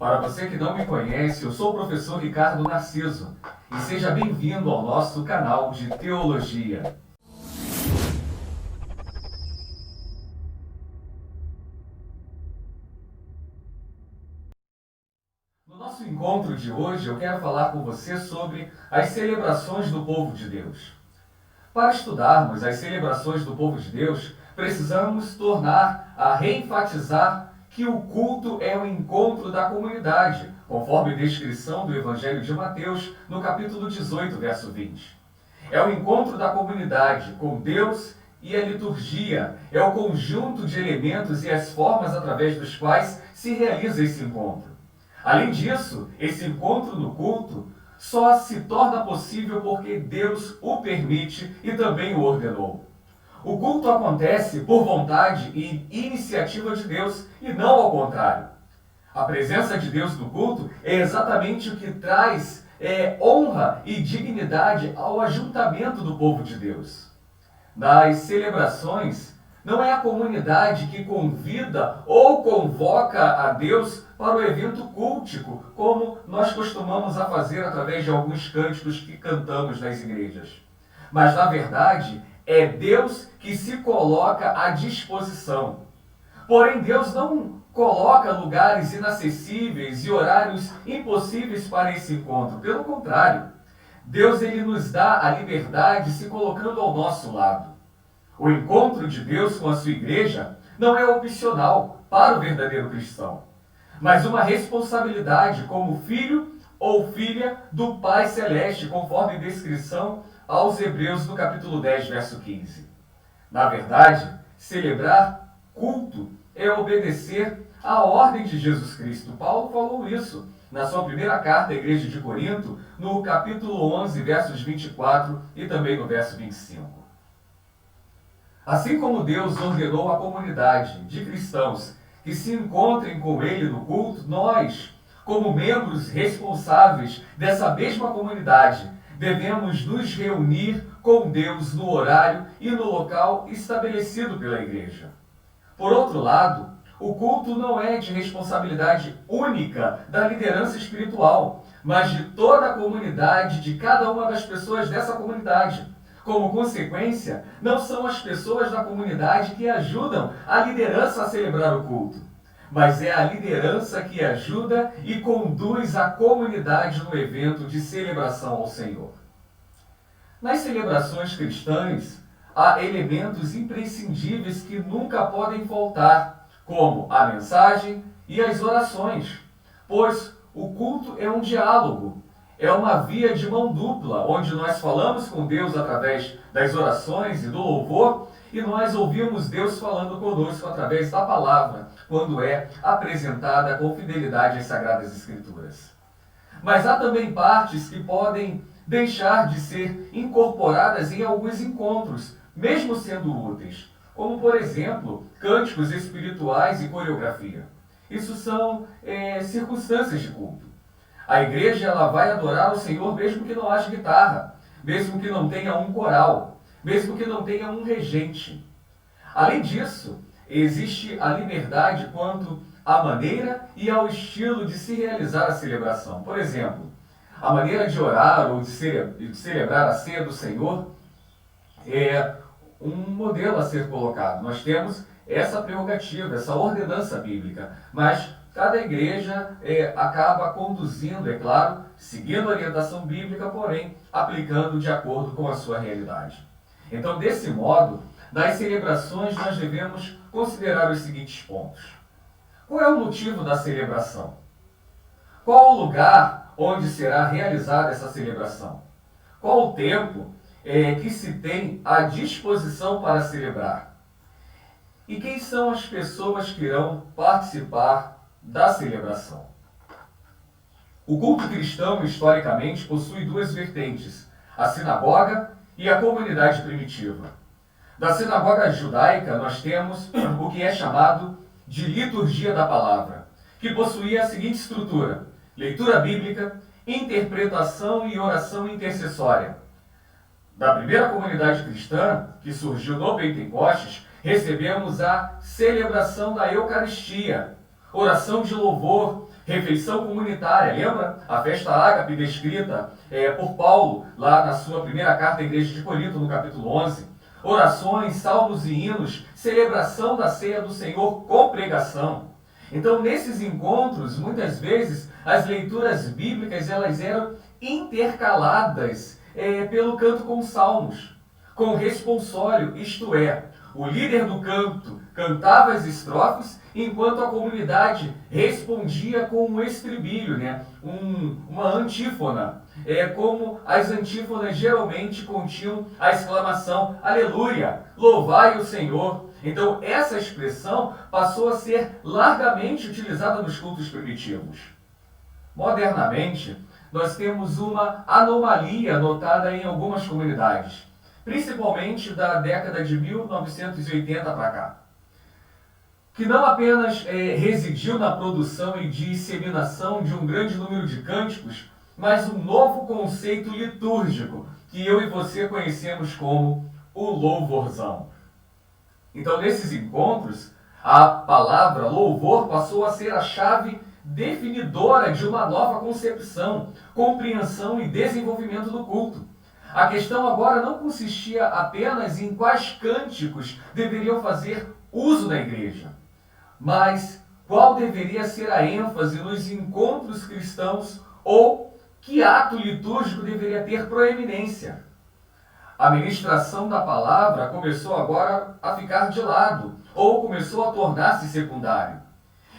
Para você que não me conhece, eu sou o professor Ricardo Narciso e seja bem-vindo ao nosso canal de Teologia. No nosso encontro de hoje, eu quero falar com você sobre as celebrações do povo de Deus. Para estudarmos as celebrações do povo de Deus, precisamos tornar a reenfatizar que o culto é o encontro da comunidade, conforme descrição do Evangelho de Mateus, no capítulo 18, verso 20. É o encontro da comunidade com Deus e a liturgia, é o conjunto de elementos e as formas através dos quais se realiza esse encontro. Além disso, esse encontro no culto só se torna possível porque Deus o permite e também o ordenou. O culto acontece por vontade e iniciativa de Deus e não ao contrário. A presença de Deus no culto é exatamente o que traz honra e dignidade ao ajuntamento do povo de Deus. Nas celebrações, não é a comunidade que convida ou convoca a Deus para o evento cultico, como nós costumamos a fazer através de alguns cânticos que cantamos nas igrejas. Mas, na verdade, é Deus que se coloca à disposição. Porém, Deus não coloca lugares inacessíveis e horários impossíveis para esse encontro. Pelo contrário, Deus ele nos dá a liberdade se colocando ao nosso lado. O encontro de Deus com a sua igreja não é opcional para o verdadeiro cristão, mas uma responsabilidade como filho ou filha do Pai Celeste, conforme descrição aos Hebreus no capítulo 10, verso 15. Na verdade, celebrar culto é obedecer à ordem de Jesus Cristo. Paulo falou isso na sua primeira carta à igreja de Corinto, no capítulo 11, versos 24 e também no verso 25. Assim como Deus ordenou à comunidade de cristãos que se encontrem com Ele no culto, nós, como membros responsáveis dessa mesma comunidade, devemos nos reunir com Deus no horário e no local estabelecido pela igreja. Por outro lado, o culto não é de responsabilidade única da liderança espiritual, mas de toda a comunidade, de cada uma das pessoas dessa comunidade. Como consequência, não são as pessoas da comunidade que ajudam a liderança a celebrar o culto, mas é a liderança que ajuda e conduz a comunidade no evento de celebração ao Senhor. Nas celebrações cristãs, há elementos imprescindíveis que nunca podem faltar, como a mensagem e as orações, pois o culto é um diálogo, é uma via de mão dupla, onde nós falamos com Deus através das orações e do louvor, e nós ouvimos Deus falando conosco através da palavra, quando é apresentada com fidelidade às Sagradas Escrituras. Mas há também partes que podem deixar de ser incorporadas em alguns encontros, mesmo sendo úteis, como, por exemplo, cânticos espirituais e coreografia. Isso são circunstâncias de culto. A igreja ela vai adorar o Senhor mesmo que não haja guitarra, mesmo que não tenha um coral, mesmo que não tenha um regente. Além disso, existe a liberdade quanto à maneira e ao estilo de se realizar a celebração. Por exemplo, a maneira de orar ou de celebrar a ceia do Senhor é um modelo a ser colocado. Nós temos essa prerrogativa, essa ordenança bíblica, mas cada igreja acaba conduzindo, é claro, seguindo a orientação bíblica, porém aplicando de acordo com a sua realidade. Então, desse modo, nas celebrações nós devemos considerar os seguintes pontos. Qual é o motivo da celebração? Qual o lugar onde será realizada essa celebração? Qual o tempo que se tem à disposição para celebrar? E quem são as pessoas que irão participar da celebração? O culto cristão, historicamente, possui duas vertentes, a sinagoga e a comunidade primitiva. Da sinagoga judaica, nós temos o que é chamado de liturgia da palavra, que possuía a seguinte estrutura: leitura bíblica, interpretação e oração intercessória. Da primeira comunidade cristã, que surgiu no Pentecostes, recebemos a celebração da Eucaristia, oração de louvor, refeição comunitária. Lembra a festa ágape descrita por Paulo lá na sua primeira carta à igreja de Corinto, no capítulo 11? Orações, salmos e hinos, celebração da ceia do Senhor com pregação. Então, nesses encontros, muitas vezes, as leituras bíblicas elas eram intercaladas pelo canto com salmos, com responsório, isto é, o líder do canto cantava as estrofes, enquanto a comunidade respondia com um estribilho, uma antífona. Como as antífonas geralmente continham a exclamação Aleluia, louvai o Senhor. Então essa expressão passou a ser largamente utilizada nos cultos primitivos. Modernamente, nós temos uma anomalia notada em algumas comunidades, principalmente da década de 1980 para cá, que não apenas residiu na produção e disseminação de um grande número de cânticos, mas um novo conceito litúrgico, que eu e você conhecemos como o louvorzão. Então, nesses encontros, a palavra louvor passou a ser a chave definidora de uma nova concepção, compreensão e desenvolvimento do culto. A questão agora não consistia apenas em quais cânticos deveriam fazer uso na igreja, mas qual deveria ser a ênfase nos encontros cristãos ou que ato litúrgico deveria ter proeminência. A ministração da palavra começou agora a ficar de lado, ou começou a tornar-se secundário.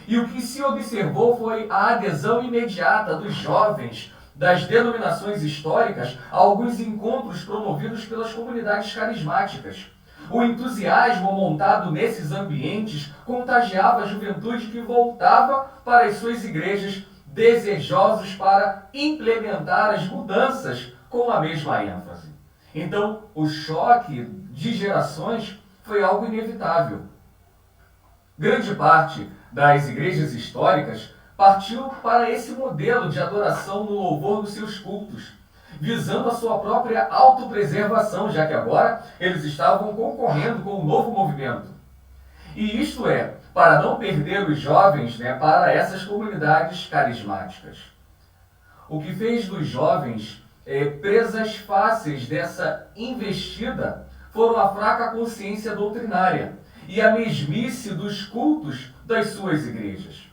E o que se observou foi a adesão imediata dos jovens das denominações históricas a alguns encontros promovidos pelas comunidades carismáticas. O entusiasmo montado nesses ambientes contagiava a juventude que voltava para as suas igrejas, desejosos para implementar as mudanças com a mesma ênfase. Então, o choque de gerações foi algo inevitável. Grande parte das igrejas históricas partiu para esse modelo de adoração no louvor dos seus cultos, visando a sua própria autopreservação, já que agora eles estavam concorrendo com um novo movimento. E isto para não perder os jovens para essas comunidades carismáticas. O que fez dos jovens presas fáceis dessa investida foram a fraca consciência doutrinária e a mesmice dos cultos das suas igrejas.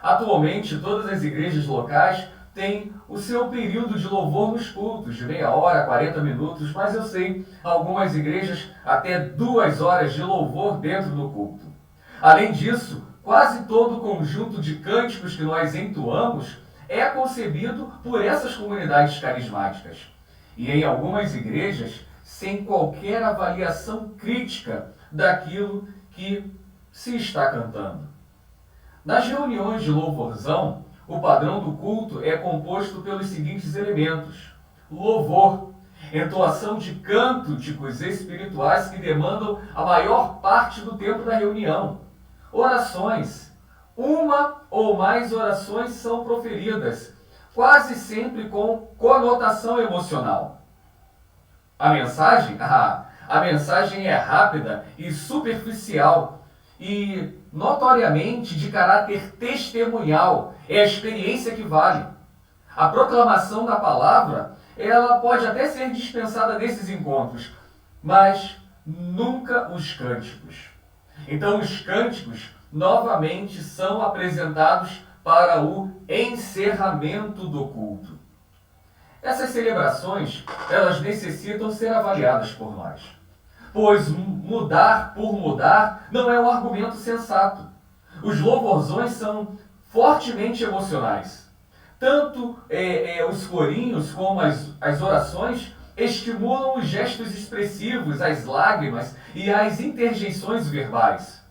Atualmente, todas as igrejas locais têm o seu período de louvor nos cultos, de meia hora, 40 minutos, mas eu sei algumas igrejas até 2 horas de louvor dentro do culto. Além disso, quase todo o conjunto de cânticos que nós entoamos é concebido por essas comunidades carismáticas. E em algumas igrejas, sem qualquer avaliação crítica daquilo que se está cantando. Nas reuniões de louvorzão, o padrão do culto é composto pelos seguintes elementos: louvor, entoação de cânticos espirituais que demandam a maior parte do tempo da reunião. Orações. Uma ou mais orações são proferidas, quase sempre com conotação emocional. A mensagem? A mensagem é rápida e superficial e notoriamente de caráter testemunhal. É a experiência que vale. A proclamação da palavra, ela pode até ser dispensada nesses encontros, mas nunca os cânticos. Então os cânticos novamente são apresentados para o encerramento do culto. Essas celebrações, elas necessitam ser avaliadas por nós, pois mudar por mudar não é um argumento sensato. Os louvorzões são fortemente emocionais. Tanto os corinhos como as orações estimulam os gestos expressivos, as lágrimas e as interjeições verbais.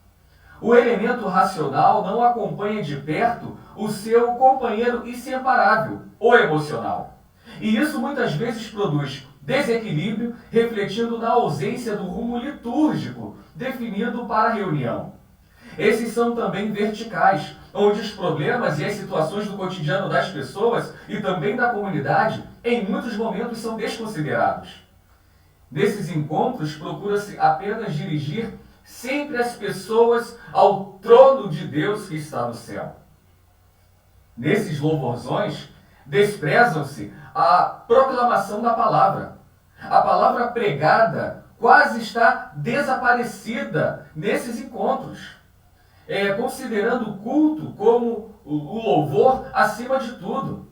O elemento racional não acompanha de perto o seu companheiro inseparável, o emocional. E isso muitas vezes produz desequilíbrio, refletindo na ausência do rumo litúrgico definido para a reunião. Esses são também verticais, onde os problemas e as situações do cotidiano das pessoas e também da comunidade, em muitos momentos, são desconsiderados. Nesses encontros, procura-se apenas dirigir sempre as pessoas ao trono de Deus que está no céu. Nesses louvorzões, desprezam-se a proclamação da palavra. A palavra pregada quase está desaparecida nesses encontros, considerando o culto como o louvor acima de tudo.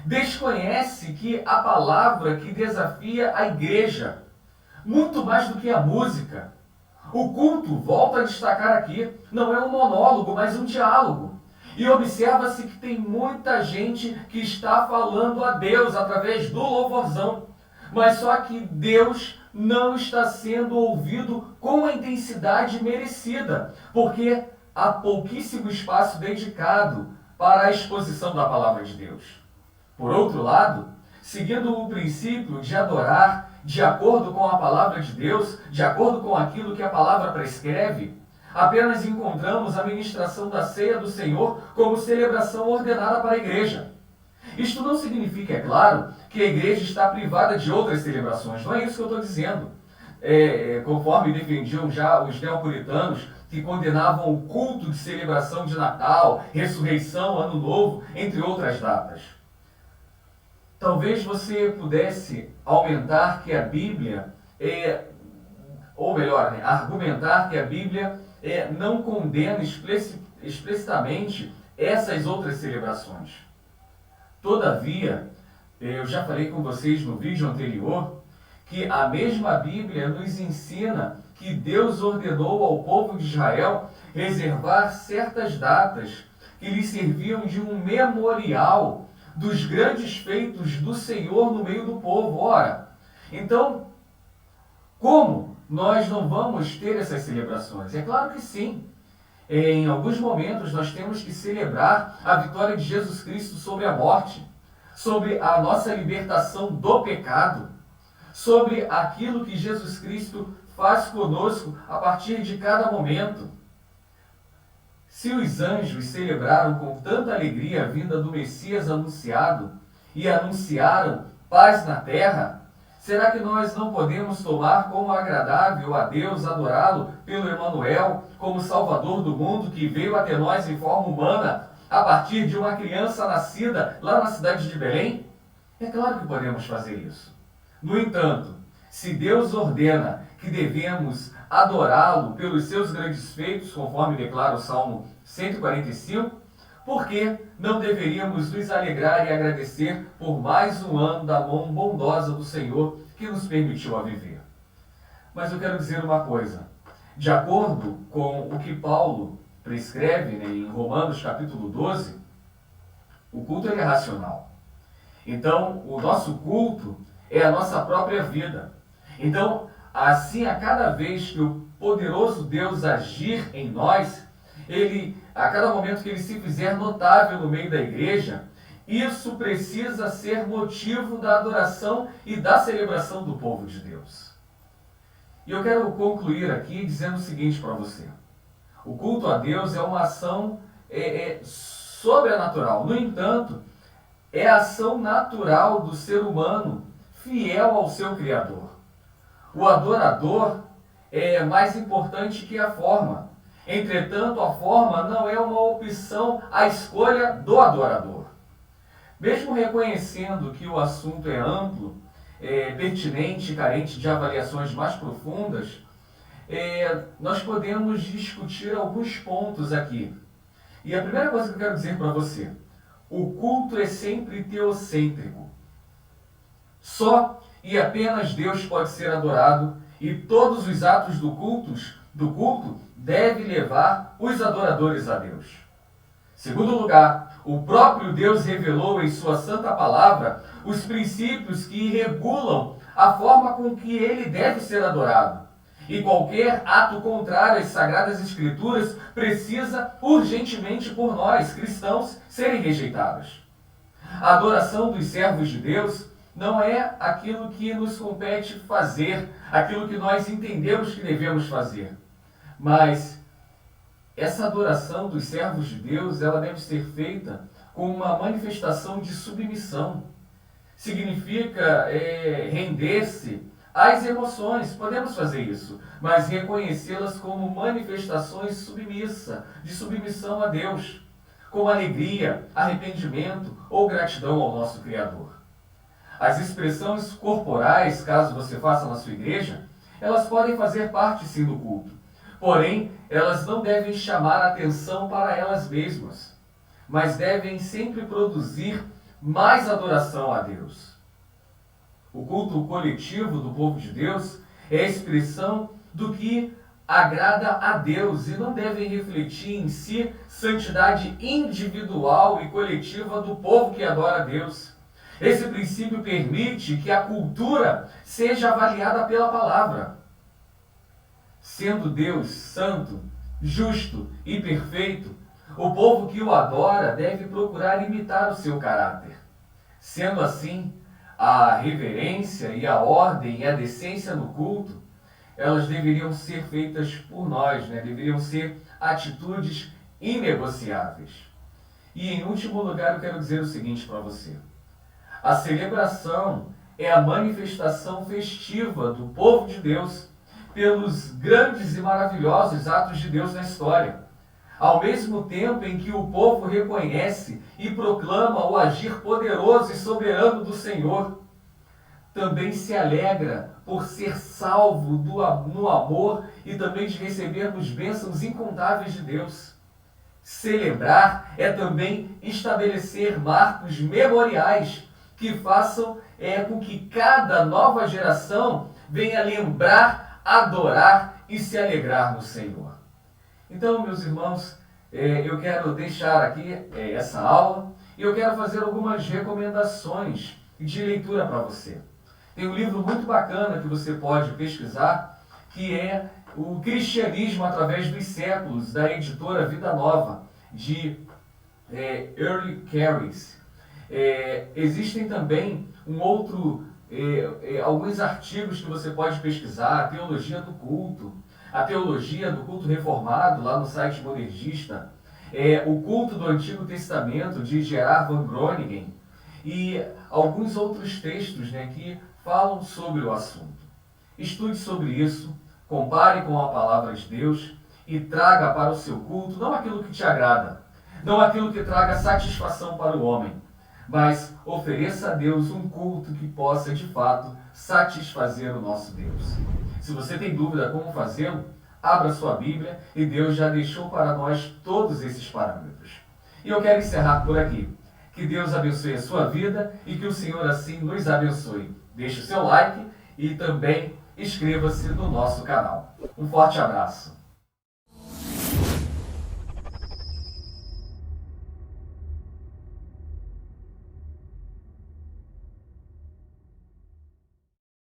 Desconhece que a palavra que desafia a igreja, muito mais do que a música. O culto, volto a destacar aqui, não é um monólogo, mas um diálogo. E observa-se que tem muita gente que está falando a Deus através do louvorzão, mas só que Deus não está sendo ouvido com a intensidade merecida, porque há pouquíssimo espaço dedicado para a exposição da palavra de Deus. Por outro lado, seguindo o princípio de adorar de acordo com a palavra de Deus, de acordo com aquilo que a palavra prescreve, apenas encontramos a ministração da ceia do Senhor como celebração ordenada para a igreja. Isto não significa, é claro, que a igreja está privada de outras celebrações. Não é isso que eu estou dizendo. Conforme defendiam já os neopuritanos, que condenavam o culto de celebração de Natal, ressurreição, Ano Novo, entre outras datas. Talvez você pudesse aumentar que a Bíblia, argumentar que a Bíblia não condena explicitamente essas outras celebrações. Todavia, eu já falei com vocês no vídeo anterior, que a mesma Bíblia nos ensina que Deus ordenou ao povo de Israel reservar certas datas que lhes serviam de um memorial dos grandes feitos do Senhor no meio do povo. Ora, então, como nós não vamos ter essas celebrações? É claro que sim. Em alguns momentos nós temos que celebrar a vitória de Jesus Cristo sobre a morte, sobre a nossa libertação do pecado, sobre aquilo que Jesus Cristo faz conosco a partir de cada momento. Se os anjos celebraram com tanta alegria a vinda do Messias anunciado e anunciaram paz na terra, será que nós não podemos tomar como agradável a Deus adorá-lo pelo Emanuel, como Salvador do mundo, que veio até nós em forma humana a partir de uma criança nascida lá na cidade de Belém? É claro que podemos fazer isso. No entanto, se Deus ordena que devemos adorá-lo pelos seus grandes feitos, conforme declara o Salmo 145, por que não deveríamos nos alegrar e agradecer por mais um ano da mão bondosa do Senhor que nos permitiu a viver? Mas eu quero dizer uma coisa. De acordo com o que Paulo prescreve, em Romanos capítulo 12, o culto é racional. Então, o nosso culto é a nossa própria vida. Então, assim, a cada vez que o poderoso Deus agir em nós, a cada momento que ele se fizer notável no meio da igreja, isso precisa ser motivo da adoração e da celebração do povo de Deus. E eu quero concluir aqui dizendo o seguinte para você. O culto a Deus é uma ação sobrenatural. No entanto, é a ação natural do ser humano, fiel ao seu Criador. O adorador é mais importante que a forma. Entretanto, a forma não é uma opção à escolha do adorador. Mesmo reconhecendo que o assunto é amplo, pertinente e carente de avaliações mais profundas, nós podemos discutir alguns pontos aqui. E a primeira coisa que eu quero dizer para você, o culto é sempre teocêntrico. Só e apenas Deus pode ser adorado, e todos os atos do culto devem levar os adoradores a Deus. Segundo lugar, o próprio Deus revelou em sua santa palavra os princípios que regulam a forma com que ele deve ser adorado. E qualquer ato contrário às Sagradas Escrituras precisa urgentemente por nós, cristãos, serem rejeitados. A adoração dos servos de Deus não é aquilo que nos compete fazer, aquilo que nós entendemos que devemos fazer. Mas essa adoração dos servos de Deus, ela deve ser feita com uma manifestação de submissão. Significa render-se as emoções, podemos fazer isso, mas reconhecê-las como manifestações de submissão a Deus, como alegria, arrependimento ou gratidão ao nosso Criador. As expressões corporais, caso você faça na sua igreja, elas podem fazer parte sim do culto, porém, elas não devem chamar atenção para elas mesmas, mas devem sempre produzir mais adoração a Deus. O culto coletivo do povo de Deus é a expressão do que agrada a Deus e não deve refletir em si santidade individual e coletiva do povo que adora a Deus. Esse princípio permite que a cultura seja avaliada pela palavra. Sendo Deus santo, justo e perfeito, o povo que o adora deve procurar imitar o seu caráter. Sendo assim, a reverência e a ordem e a decência no culto, elas deveriam ser feitas por nós, deveriam ser atitudes inegociáveis. E em último lugar, eu quero dizer o seguinte para você. A celebração é a manifestação festiva do povo de Deus pelos grandes e maravilhosos atos de Deus na história. Ao mesmo tempo em que o povo reconhece e proclama o agir poderoso e soberano do Senhor, também se alegra por ser salvo no amor e também de recebermos bênçãos incontáveis de Deus. Celebrar é também estabelecer marcos memoriais que façam com que cada nova geração venha lembrar, adorar e se alegrar no Senhor. Então, meus irmãos, eu quero deixar aqui essa aula e eu quero fazer algumas recomendações de leitura para você. Tem um livro muito bacana que você pode pesquisar, que é O Cristianismo através dos Séculos, da editora Vida Nova, de Earl Caris. Existem também alguns artigos que você pode pesquisar, a Teologia do Culto, a Teologia do Culto Reformado, lá no site Modernista, o Culto do Antigo Testamento, de Gerard van Groningen, e alguns outros textos que falam sobre o assunto. Estude sobre isso, compare com a palavra de Deus e traga para o seu culto não aquilo que te agrada, não aquilo que traga satisfação para o homem, mas ofereça a Deus um culto que possa, de fato, satisfazer o nosso Deus. Se você tem dúvida como fazê-lo, abra sua Bíblia e Deus já deixou para nós todos esses parâmetros. E eu quero encerrar por aqui. Que Deus abençoe a sua vida e que o Senhor assim nos abençoe. Deixe o seu like e também inscreva-se no nosso canal. Um forte abraço.